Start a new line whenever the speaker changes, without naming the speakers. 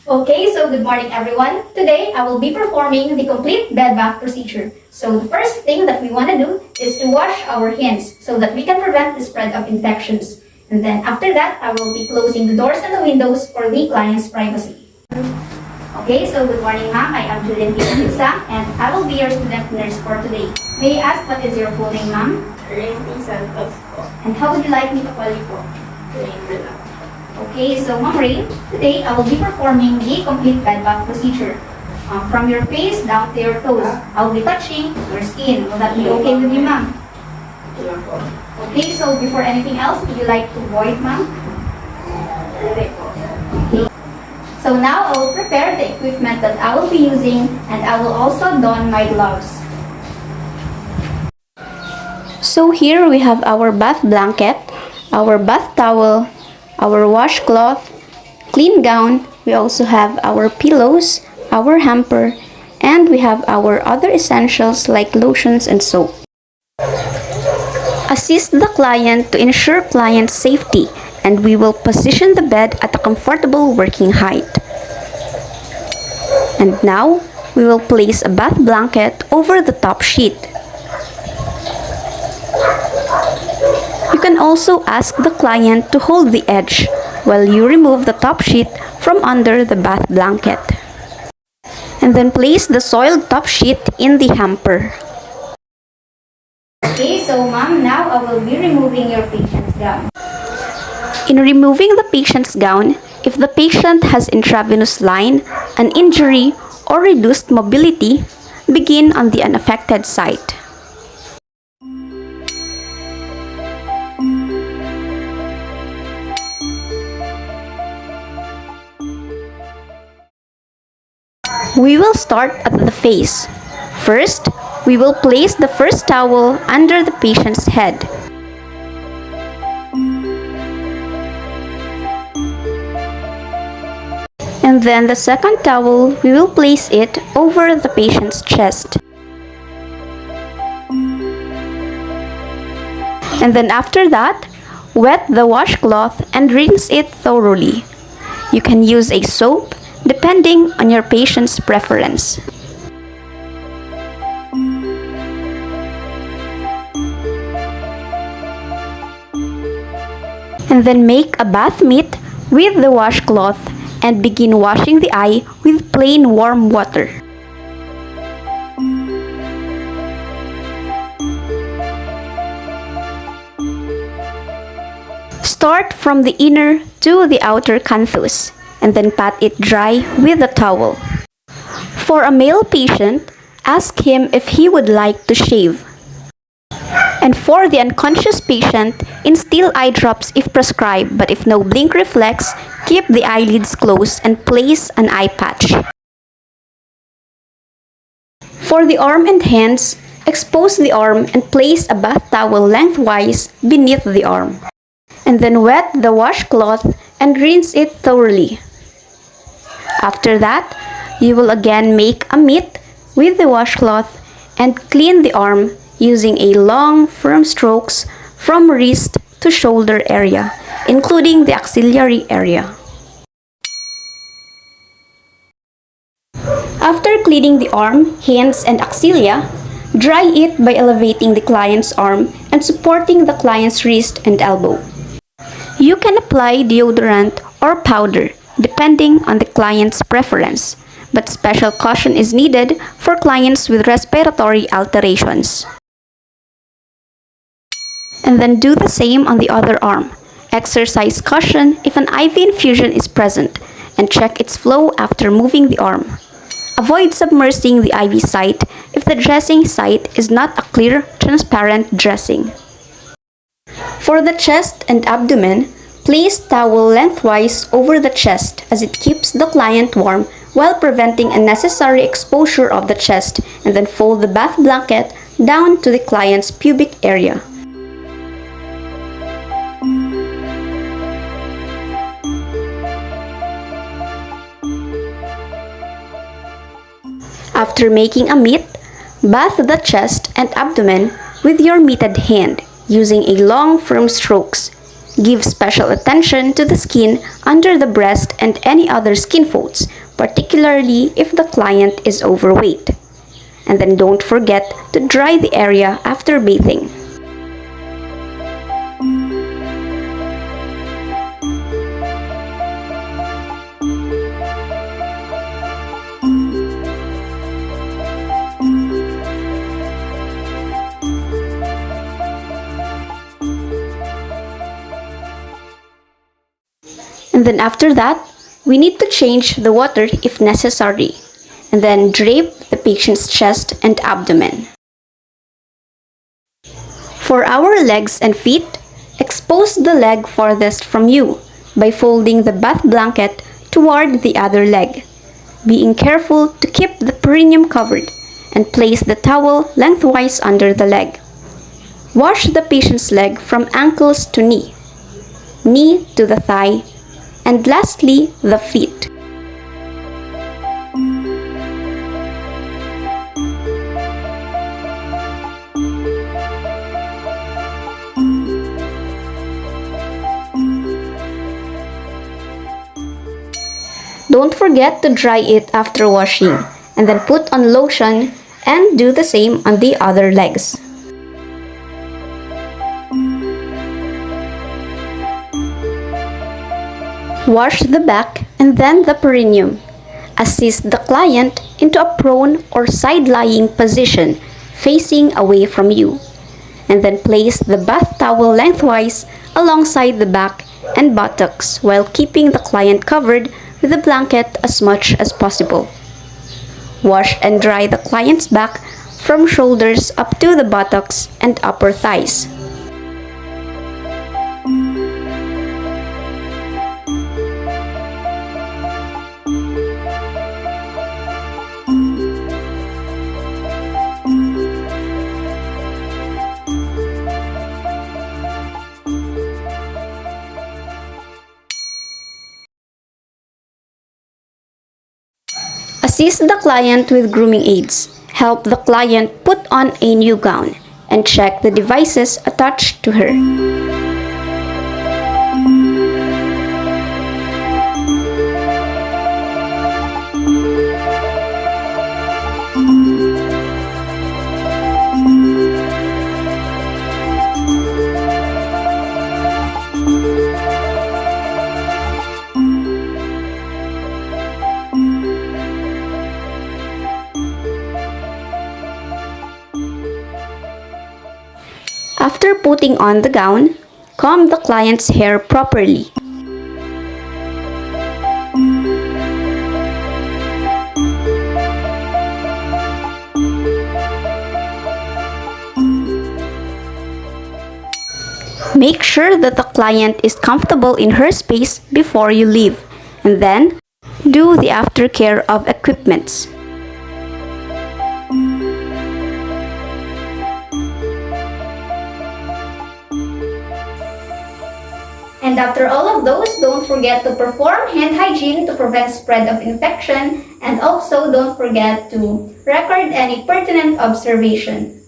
Okay, so good morning everyone. Today I will be performing the complete bed bath procedure. So the first thing that we want to do is to wash our hands so that we can prevent the spread of infections. And then after that, I will be closing the doors and the windows for the client's privacy. Okay, so good morning ma'am. I am Julliene Bigsang and I will be your student nurse for today. May I ask what is your full name ma'am? And how would you like me to call you for? Okay, so Ma'am Ray, today I will be performing the complete bed bath procedure. From your face down to your toes, I will be touching your skin. Will that be okay with you, ma'am? Okay, so before anything else, would you like to void, ma'am? Okay. So now I will prepare the equipment that I will be using and I will also don my gloves.
So here we have our bath blanket, our bath towel, our washcloth, clean gown. We also have our pillows, our hamper, and we have our other essentials like lotions and soap. Assist the client to ensure client safety, and we will position the bed at a comfortable working height. And now, we will place a bath blanket over the top sheet. You can also ask the client to hold the edge while you remove the top sheet from under the bath blanket. And then place the soiled top sheet in the hamper.
Okay, so ma'am, now I will be removing your patient's gown.
In removing the patient's gown, if the patient has intravenous line, an injury, or reduced mobility, begin on the unaffected site. We will start at the face. First, we will place the first towel under the patient's head. And then the second towel, we will place it over the patient's chest. And then after that, wet the washcloth and rinse it thoroughly. You can use a soap depending on your patient's preference. And then make a bath mitt with the washcloth and begin washing the eye with plain warm water. Start from the inner to the outer canthus and then pat it dry with a towel. For a male patient, ask him if he would like to shave. And for the unconscious patient, instill eye drops if prescribed, but if no blink reflex, keep the eyelids closed and place an eye patch. For the arm and hands, expose the arm and place a bath towel lengthwise beneath the arm. And then wet the washcloth and rinse it thoroughly. After that, you will again make a mitt with the washcloth and clean the arm using a long, firm strokes from wrist to shoulder area, including the axillary area. After cleaning the arm, hands, and axilla, dry it by elevating the client's arm and supporting the client's wrist and elbow. You can apply deodorant or powder depending on the client's preference, but special caution is needed for clients with respiratory alterations. And then do the same on the other arm. Exercise caution if an IV infusion is present and check its flow after moving the arm. Avoid submersing the IV site if the dressing site is not a clear, transparent dressing. For the chest and abdomen, place towel lengthwise over the chest as it keeps the client warm while preventing unnecessary exposure of the chest, and then fold the bath blanket down to the client's pubic area. After making a mitt, bath the chest and abdomen with your mitted hand using a long firm strokes. Give special attention to the skin under the breast and any other skin folds, particularly if the client is overweight. And then don't forget to dry the area after bathing. And then after that, we need to change the water if necessary, and then drape the patient's chest and abdomen. For our legs and feet, expose the leg farthest from you by folding the bath blanket toward the other leg, being careful to keep the perineum covered, and place the towel lengthwise under the leg. Wash the patient's leg from ankles to knee to the thigh, and lastly, the feet. Don't forget to dry it after washing, and then put on lotion and do the same on the other legs. Wash the back and then the perineum. Assist the client into a prone or side-lying position facing away from you, and then place the bath towel lengthwise alongside the back and buttocks while keeping the client covered with the blanket as much as possible. Wash and dry the client's back from shoulders up to the buttocks and upper thighs. Assist the client with grooming aids. Help the client put on a new gown and check the devices attached to her. After putting on the gown, comb the client's hair properly. Make sure that the client is comfortable in her space before you leave, and then do the aftercare of equipments.
And after all of those, don't forget to perform hand hygiene to prevent spread of infection, and also don't forget to record any pertinent observation.